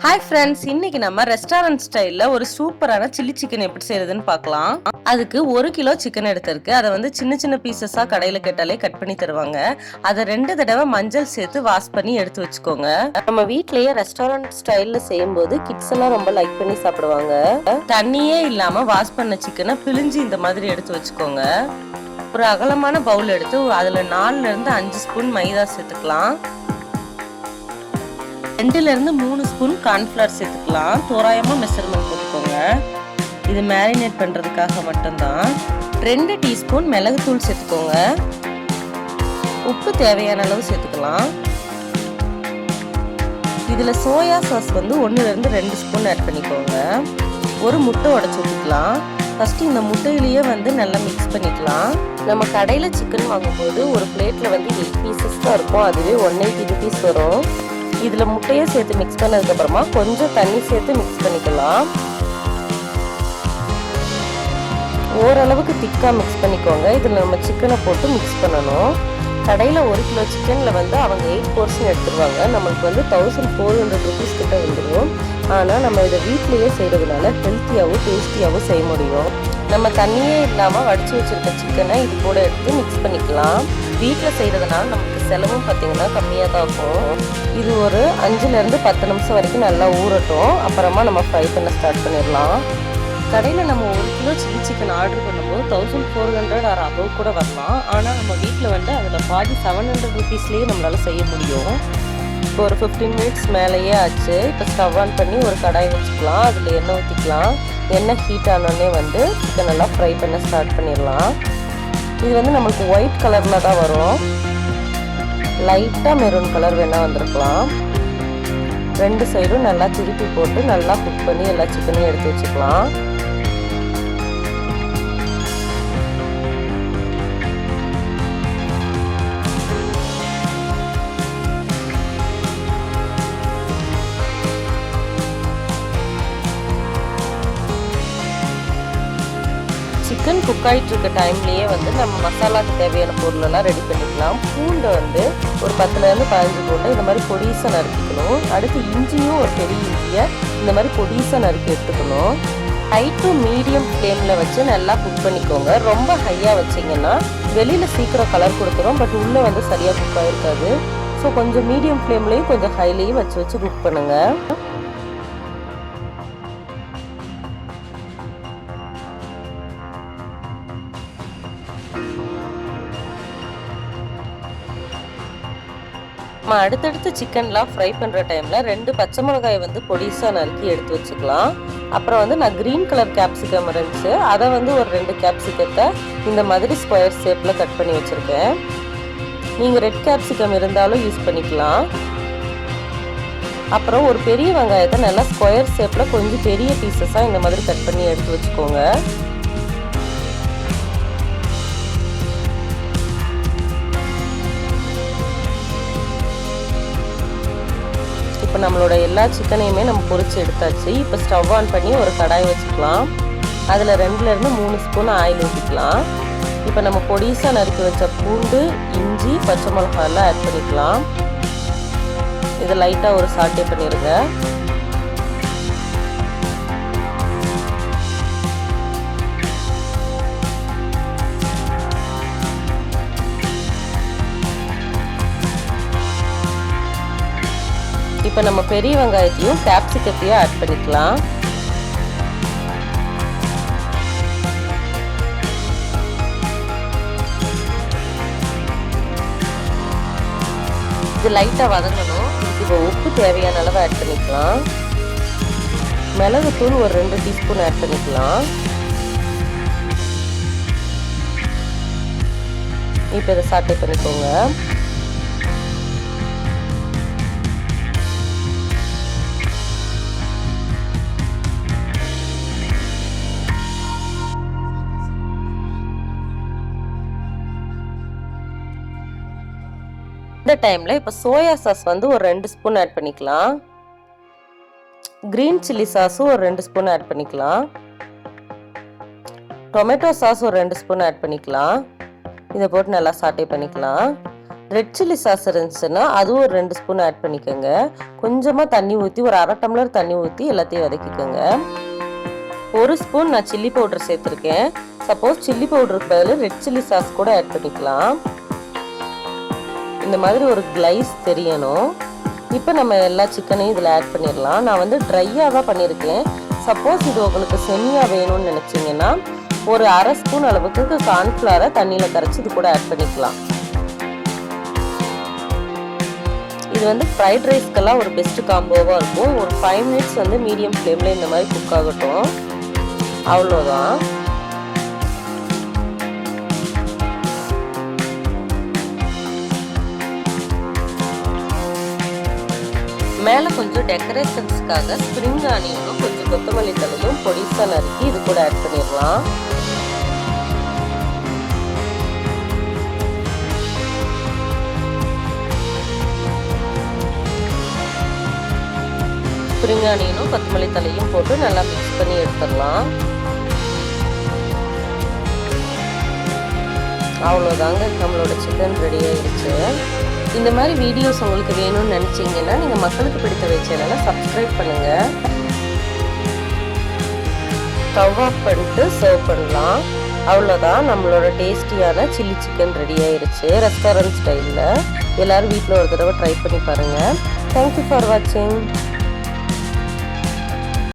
Hi friends, இன்னைக்கு நம்ம restaurant ஸ்டைல்ல ஒரு சூப்பரான சில்லி சிக்கன் எப்படி செய்யறதுன்னு பார்க்கலாம். அதுக்கு 1 கிலோ சிக்கன் எடுத்திருக்கு. அதை வந்து சின்ன சின்ன பீசஸா கடையில கேட்டாலே கட் பண்ணி தருவாங்க. அதை 2 தடவை மஞ்சள் சேர்த்து வாஷ் பண்ணி எடுத்து வச்சுக்கோங்க. நம்ம வீட்லயே ரெஸ்டாரண்ட் ஸ்டைல்ல செய்யும்போது கிட்ஸ் எல்லாம் ரொம்ப லைக் பண்ணி சாப்பிடுவாங்க. தண்ணியே இல்லாம வாஷ் பண்ண சிக்கனை பிழிஞ்சு இந்த மாதிரி எடுத்து வச்சுக்கோங்க. ஒரு அகலமான பவுல் எடுத்து அதுல 4ல இருந்து 5 ஸ்பூன் மைதா சேர்த்துக்கலாம். 2ல இருந்து 3 ஸ்பூன் கார்ன்ஃபிளவர் சேர்த்துக்கலாம். தோராயமா மெஷர்மெண்ட் போட்டுக்கோங்க. இது மேரினேட் பண்றதுக்காக மட்டும்தான். 2 டீஸ்பூன் மிளகுத்தூள் சேர்த்துக்கோங்க. உப்பு தேவையான அளவு சேர்த்துக்கலாம். இதுல சோயா சாஸ் வந்து 1ல இருந்து 2 ஸ்பூன் ஆட் பண்ணிக்கோங்க. ஒரு முட்டை உடைச்சு ஊற்றிக்கலாம். ஃபர்ஸ்ட் இந்த முட்டையிலேயே வந்து நல்லா மிக்ஸ் பண்ணிக்கலாம். நம்ம கடையில சிக்கன் வாங்கும்போது ஒரு பிளேட்ல வந்து 8 பீசஸ் தான் இருக்கும். அதுவே 180 ருபீஸ் வரும். இதுல முட்டையை சேர்த்து மிக்ஸ் பண்ணதுக்கு அப்புறமா கொஞ்சம் தண்ணி சேர்த்து மிக்ஸ் பண்ணிக்கலாம். ஓரளவுக்கு திக்கா மிக்ஸ் பண்ணிக்கோங்க. இதுல நம்ம சிக்கனை போட்டு மிக்ஸ் பண்ணணும். கடையில 1 கிலோ சிக்கன்ல வந்து அவங்க 8 போர்ஷன் எடுத்துருவாங்க. நம்மளுக்கு வந்து 1400 ருபீஸ் கிட்ட வந்துடும். ஆனா நம்ம இதை வீட்லயே செய்யறதுனால ஹெல்த்தியாவும் டேஸ்டியாவும் செய்ய முடியும். நம்ம தண்ணியே இல்லாம வடிச்சு வச்சிருக்க சிக்கனை இது கூட எடுத்து மிக்ஸ் பண்ணிக்கலாம். வீட்டில் செய்யறதுனால நமக்கு செலவும் பார்த்தீங்கன்னா கம்மியாக தான் இருக்கும். இது ஒரு 5ல இருந்து 10 நிமிஷம் வரைக்கும் நல்லா ஊறட்டும். அப்புறமா நம்ம ஃப்ரை பண்ண ஸ்டார்ட் பண்ணிடலாம். கடையில் நம்ம 1 கிலோ சில்லி சிக்கன் ஆர்டர் பண்ணும்போது 1400 ஆர் அபவ் கூட வரலாம். ஆனால் நம்ம வீட்டில் வந்து அதில் பாதி 700 ருபீஸ்லேயே நம்மளால் செய்ய முடியும். இப்போ ஒரு 15 மினிட்ஸ் மேலேயே ஆச்சு. இப்போ ஸ்டவ் ஆன் பண்ணி ஒரு கடாய் வச்சுக்கலாம். அதில் எண்ணெய் ஊற்றிக்கலாம். எண்ணெய் ஹீட் ஆனோடனே வந்து சிக்கன் எல்லாம் ஃப்ரை பண்ண ஸ்டார்ட் பண்ணிடலாம். இது வந்து நம்மளுக்கு ஒயிட் கலரில் தான் வரும். லைட்டாக மெரூன் கலர் வேணால் வந்திருக்கலாம். 2 சைடும் நல்லா திருப்பி போட்டு நல்லா குக் பண்ணி எல்லா சிக்கனையும் எடுத்து வச்சுக்கலாம். சிக்கன் குக் ஆகிட்டு இருக்க டைம்லேயே வந்து நம்ம மசாலாவுக்கு தேவையான பொருளெல்லாம் ரெடி பண்ணிக்கலாம். பூண்டை வந்து ஒரு 10ல இருந்து 15 பூண்டை இந்த மாதிரி பொடிசாக நறுக்கிக்கணும். அடுத்து இஞ்சியும் ஒரு பெரிய இஞ்சியை இந்த மாதிரி பொடிசாக நறுக்கி எடுத்துக்கணும். ஹை டு மீடியம் ஃப்ளேமில் வச்சு நல்லா குக் பண்ணிக்கோங்க. ரொம்ப ஹையாக வச்சிங்கன்னா வெளியில் சீக்கிரம் கலர் கொடுத்துரும். பட் உள்ளே வந்து சரியாக குக் ஆகிருக்காது. ஸோ கொஞ்சம் மீடியம் ஃப்ளேம்லேயும் கொஞ்சம் ஹைலேயும் வச்சு குக் பண்ணுங்கள். நம்ம அடுத்தடுத்து சிக்கன்லாம் ஃப்ரை பண்ணுற டைமில் 2 பச்சை மிளகாய் வந்து பொடிசாக நறுக்கி எடுத்து வச்சுக்கலாம். அப்புறம் வந்து நான் க்ரீன் கலர் கேப்சிகம் இருந்துச்சு. அதை வந்து ஒரு 2 கேப்சிகத்தை இந்த மாதிரி ஸ்கொயர் ஷேப்பில் கட் பண்ணி வச்சுருக்கேன். நீங்கள் ரெட் கேப்சிகம் இருந்தாலும் யூஸ் பண்ணிக்கலாம். அப்புறம் ஒரு பெரிய வெங்காயத்தை நல்லா ஸ்கொயர் ஷேப்பில் கொஞ்சம் பெரிய பீசஸாக இந்த மாதிரி கட் பண்ணி எடுத்து வச்சுக்கோங்க. இப்போ நம்மளோட எல்லா சிக்கனையுமே நம்ம பொரிச்சு எடுத்தாச்சு. இப்போ ஸ்டவ் ஆன் பண்ணி ஒரு கடாய் வச்சுக்கலாம். அதில் 2ல இருந்து 3 ஸ்பூன் ஆயில் ஊற்றிக்கலாம். இப்போ நம்ம பொடிசாக நறுக்கி வச்ச பூண்டு, இஞ்சி, பச்சை மிளகாயெல்லாம் ஆட் பண்ணிக்கலாம். இதை லைட்டாக ஒரு சாட்டே பண்ணிடுங்க. இப்போ நம்ம பெரிய வெங்காயத்தையும் கேப்சிகத்தையும் ஆட் பண்ணிக்கலாம். இது லைட்டாக வதங்கணும். இப்போ உப்பு தேவையான அளவு ஆட் பண்ணிக்கலாம். மிளகுத்தூள் ஒரு 2 டீஸ்பூன் ஆட் பண்ணிக்கலாம். இப்போ இதை சாட்டே பண்ணிக்கோங்க. இந்த டைமில் இப்போ சோயா சாஸ் வந்து ஒரு 2 ஸ்பூன் ஆட் பண்ணிக்கலாம். க்ரீன் சில்லி சாஸும் ஒரு 2 ஸ்பூன் ஆட் பண்ணிக்கலாம். டொமேட்டோ சாஸ் ஒரு 2 ஸ்பூன் ஆட் பண்ணிக்கலாம். இதை போட்டு நல்லா சாட்டே பண்ணிக்கலாம். ரெட் சில்லி சாஸ் இருந்துச்சுன்னா அதுவும் ஒரு 2 ஸ்பூன் ஆட் பண்ணிக்கோங்க. கொஞ்சமாக தண்ணி ஊற்றி ஒரு 1/2 டம்ளர் தண்ணி ஊற்றி எல்லாத்தையும் வதக்கிக்கோங்க. 1 ஸ்பூன் நான் சில்லி பவுடர் சேர்த்துருக்கேன். சப்போஸ் சில்லி பவுடருக்கு பதில் ரெட் சில்லி சாஸ் கூட ஆட் பண்ணிக்கலாம். இந்த மாதிரி ஒரு கிளைஸ் தெரியணும். இப்போ நம்ம எல்லா சிக்கனையும் இதில் ஆட் பண்ணிடலாம். நான் வந்து ட்ரையாக தான் பண்ணியிருக்கேன். சப்போஸ் இது உங்களுக்கு செமியாக வேணும்னு நினச்சிங்கன்னா ஒரு 1/2 ஸ்பூன் அளவுக்கு கார்ன்ஃப்ளவரை தண்ணியில் கரைச்சி இது கூட ஆட் பண்ணிக்கலாம். இது வந்து ஃப்ரைட் ரைஸ்க்கெல்லாம் ஒரு பெஸ்ட் காம்போவாக இருக்கும். ஒரு 5 மினிட்ஸ் வந்து மீடியம் ஃப்ளேமில் இந்த மாதிரி குக் ஆகட்டும். அவ்வளோதான். மேலே கொஞ்சம் டெக்கரேஷன்ஸ்க்காக ஸ்ப்ரிங் ஆனியனும் கொஞ்சம் கொத்தமல்லி தழையும் பொடிசாக நறுக்கி இது கூட ஆட் பண்ணிடலாம். ஸ்ப்ரிங் ஆனியனும் கொத்தமல்லி தழையும் போட்டு நல்லா மிக்ஸ் பண்ணி எடுத்துடலாம். அவ்வளோதாங்க, நம்மளோட சிக்கன் ரெடி ஆயிடுச்சு. இந்த மாதிரி வீடியோஸ் உங்களுக்கு வேணும்னு நினச்சிங்கன்னா நீங்கள் மக்களுக்கு பிடித்த சேனலை சப்ஸ்கிரைப் பண்ணுங்கள். ஸ்டவ் ஆஃப் பண்ணிட்டு சர்வ் பண்ணலாம். அவ்வளோதான், நம்மளோட டேஸ்டியான சில்லி சிக்கன் ரெடி ஆயிடுச்சு ரெஸ்டாரண்ட் ஸ்டைலில். எல்லோரும் வீட்டில் ஒரு தடவை ட்ரை பண்ணி பாருங்கள். தேங்க்யூ ஃபார் வாட்சிங்.